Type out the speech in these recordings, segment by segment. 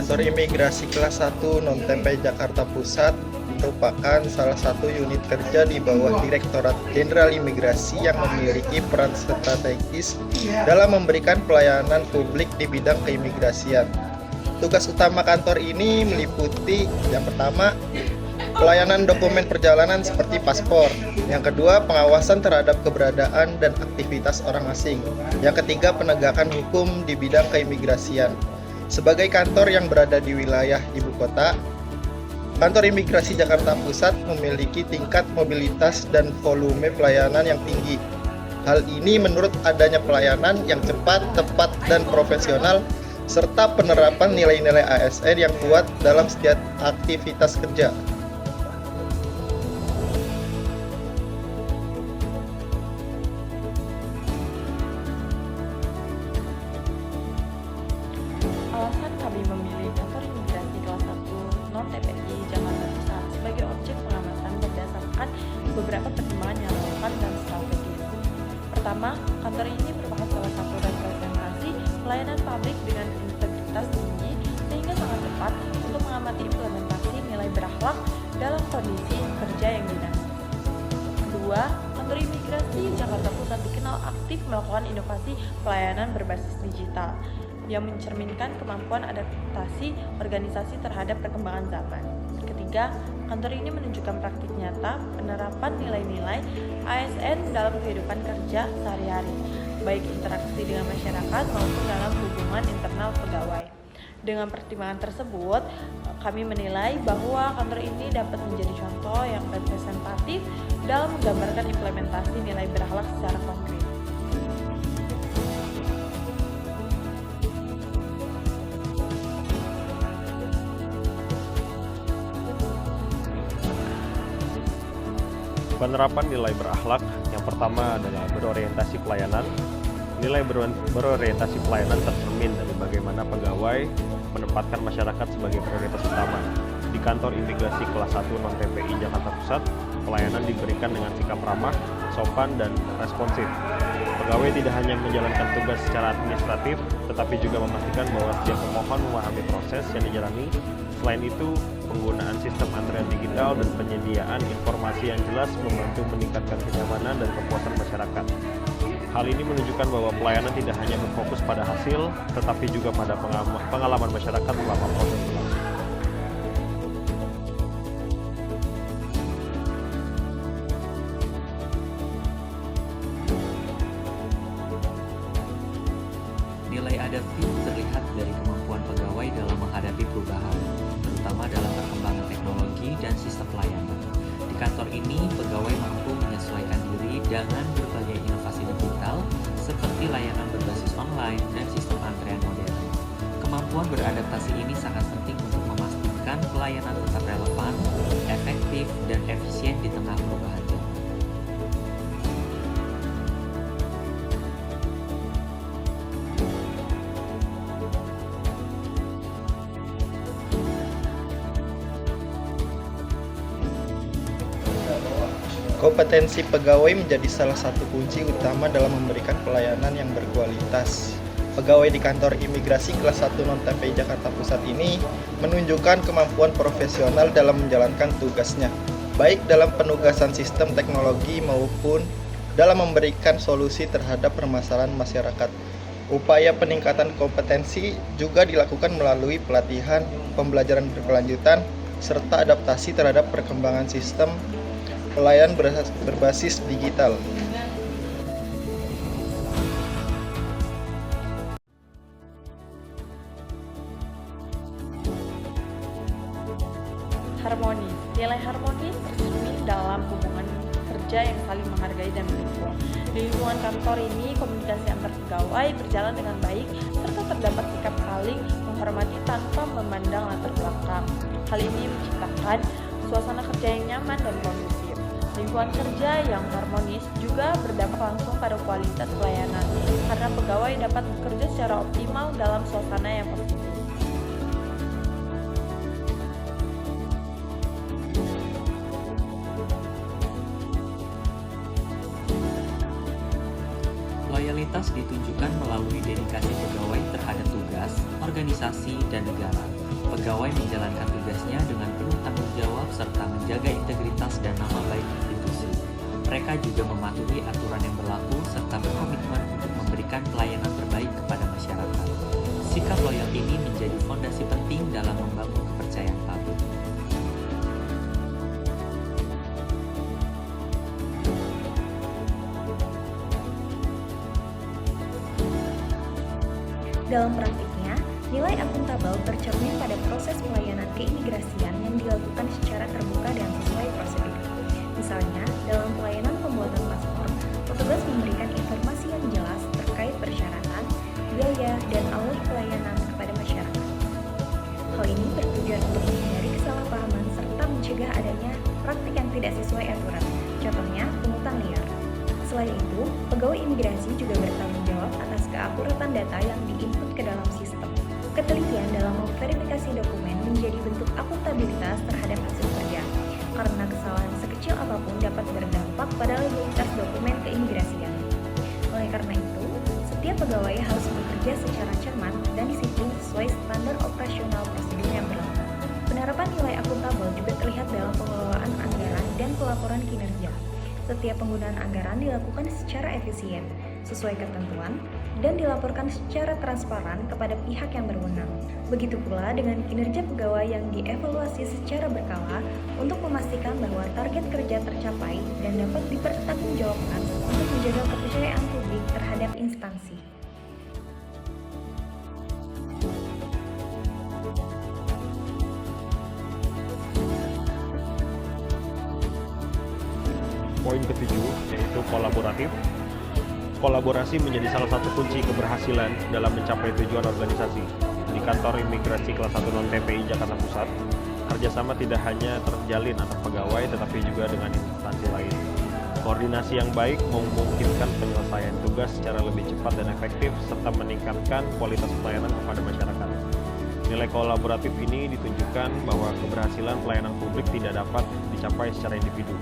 Kantor Imigrasi Kelas 1 Non-TP Jakarta Pusat merupakan salah satu unit kerja di bawah Direktorat Jenderal Imigrasi yang memiliki peran strategis dalam memberikan pelayanan publik di bidang keimigrasian. Tugas utama kantor ini meliputi yang pertama, pelayanan dokumen perjalanan seperti paspor. Yang kedua, pengawasan terhadap keberadaan dan aktivitas orang asing. Yang ketiga, penegakan hukum di bidang keimigrasian. Sebagai kantor yang berada di wilayah ibu kota, Kantor Imigrasi Jakarta Pusat memiliki tingkat mobilitas dan volume pelayanan yang tinggi. Hal ini menurut adanya pelayanan yang cepat, tepat, dan profesional, serta penerapan nilai-nilai ASN yang kuat dalam setiap aktivitas kerja. Alasan kami memilih kantor imigrasi kelas 1 non-TPI Jakarta Pusat sebagai objek pengamatan berdasarkan beberapa pertimbangan yang relevan dan strategis. Pertama, kantor ini merupakan salah satu representasi pelayanan publik dengan integritas tinggi sehingga sangat tepat untuk mengamati implementasi nilai berakhlak dalam kondisi kerja yang dinamis. Kedua, kantor imigrasi Jakarta Pusat dikenal aktif melakukan inovasi pelayanan berbasis digital yang mencerminkan kemampuan adaptasi organisasi terhadap perkembangan zaman. Ketiga, kantor ini menunjukkan praktik nyata penerapan nilai-nilai ASN dalam kehidupan kerja sehari-hari, baik interaksi dengan masyarakat maupun dalam hubungan internal pegawai. Dengan pertimbangan tersebut, kami menilai bahwa kantor ini dapat menjadi contoh yang representatif dalam menggambarkan implementasi nilai berakhlak secara konkret. Penerapan nilai berakhlak yang pertama adalah berorientasi pelayanan. Nilai berorientasi pelayanan tercermin dari bagaimana pegawai menempatkan masyarakat sebagai prioritas utama. Di kantor imigrasi kelas 1 non-TPI Jakarta Pusat, pelayanan diberikan dengan sikap ramah, sopan, dan responsif. Pegawai tidak hanya menjalankan tugas secara administratif, tetapi juga memastikan bahwa setiap pemohon memahami proses yang dijalani. Selain itu, penggunaan sistem antrean digital dan penyediaan informasi yang jelas membantu meningkatkan kenyamanan dan kepuasan masyarakat. Hal ini menunjukkan bahwa pelayanan tidak hanya berfokus pada hasil, tetapi juga pada pengalaman masyarakat selama proses berlangsung. Nilai adaptif terlihat dari kemampuan pegawai dalam menghadapi perubahan, terutama dalam perkembangan teknologi dan sistem pelayanan. Di kantor ini, pegawai mampu menyesuaikan diri dengan berbagai inovasi digital seperti layanan berbasis online dan sistem antrean modern. Kemampuan beradaptasi ini sangat penting untuk memastikan pelayanan tetap relevan, efektif, dan efisien di tengah perubahan zaman. Kompetensi pegawai menjadi salah satu kunci utama dalam memberikan pelayanan yang berkualitas. Pegawai di kantor imigrasi kelas 1 non-TPI Jakarta Pusat ini menunjukkan kemampuan profesional dalam menjalankan tugasnya, baik dalam penugasan sistem teknologi maupun dalam memberikan solusi terhadap permasalahan masyarakat. Upaya peningkatan kompetensi juga dilakukan melalui pelatihan, pembelajaran berkelanjutan, serta adaptasi terhadap perkembangan sistem pelayanan berbasis digital. Harmonis. Nilai harmonis tercermin dalam hubungan kerja yang saling menghargai dan mendukung. Di lingkungan kantor ini, komunikasi antar pegawai berjalan dengan baik serta terdapat sikap saling menghormati tanpa memandang latar belakang. Hal ini menciptakan suasana kerja yang nyaman dan kondusif. Lingkungan kerja yang harmonis juga berdampak langsung pada kualitas pelayanan karena pegawai dapat bekerja secara optimal dalam suasana yang positif. Loyalitas ditunjukkan melalui dedikasi pegawai terhadap tugas, organisasi, dan negara. Pegawai menjalankan tugasnya dengan penuh tanggung jawab serta menjaga integritas dan nama baik institusi. Mereka juga mematuhi aturan yang berlaku serta berkomitmen untuk memberikan pelayanan terbaik kepada masyarakat. Sikap loyal ini menjadi fondasi penting dalam membangun kepercayaan publik. Dalam praktiknya, nilai akuntabel tercermin pada proses pelayanan keimigrasian yang dilakukan secara terbuka dan sesuai prosedur. Misalnya, dalam pelayanan pembuatan paspor, petugas memberikan informasi yang jelas terkait persyaratan, biaya, dan alur pelayanan kepada masyarakat. Hal ini bertujuan untuk menghindari kesalahpahaman serta mencegah adanya praktik yang tidak sesuai aturan, contohnya pungutan liar. Selain itu, pegawai imigrasi juga bertanggung jawab atas keakuratan data yang diinput ke dalam sistem. Ketelitian dalam memverifikasi dokumen menjadi bentuk akuntabilitas terhadap hasil kerja, karena kesalahan sekecil apapun dapat berdampak pada legalitas dokumen keimigrasian. Oleh karena itu, setiap pegawai harus bekerja secara cermat dan disiplin sesuai standar operasional prosedur yang berlaku. Penerapan nilai akuntabel juga terlihat dalam pengelolaan anggaran dan pelaporan kinerja. Setiap penggunaan anggaran dilakukan secara efisien, sesuai ketentuan, dan dilaporkan secara transparan kepada pihak yang berwenang. Begitu pula dengan kinerja pegawai yang dievaluasi secara berkala untuk memastikan bahwa target kerja tercapai dan dapat dipertanggungjawabkan untuk menjaga kepercayaan publik terhadap instansi. Poin ketujuh yaitu kolaboratif. Kolaborasi menjadi salah satu kunci keberhasilan dalam mencapai tujuan organisasi. Di kantor imigrasi kelas 1 non-TPI Jakarta Pusat, kerjasama tidak hanya terjalin antar pegawai tetapi juga dengan instansi lain. Koordinasi yang baik memungkinkan penyelesaian tugas secara lebih cepat dan efektif serta meningkatkan kualitas pelayanan kepada masyarakat. Nilai kolaboratif ini ditunjukkan bahwa keberhasilan pelayanan publik tidak dapat dicapai secara individu,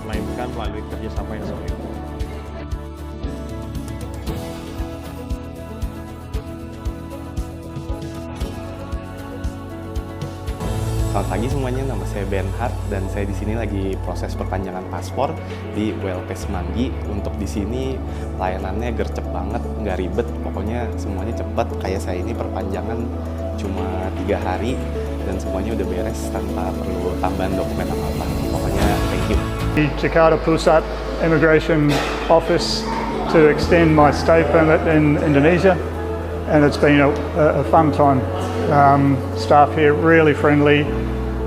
melainkan melalui kerjasama yang solid. Selamat pagi semuanya, nama saya Benhard dan saya di sini lagi proses perpanjangan paspor di WLP Semanggi. Untuk di sini pelayanannya gercep banget, nggak ribet, pokoknya semuanya cepat. Kayak saya ini perpanjangan cuma 3 hari dan semuanya udah beres tanpa perlu tambahan dokumen apa-apa. Pokoknya thank you. The Jakarta Pusat Immigration Office to extend my stay permit in Indonesia, and it's been a fun time. Staff here really friendly,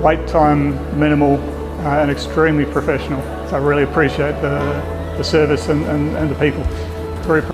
wait time minimal, and extremely professional. So I really appreciate the service and the people. Very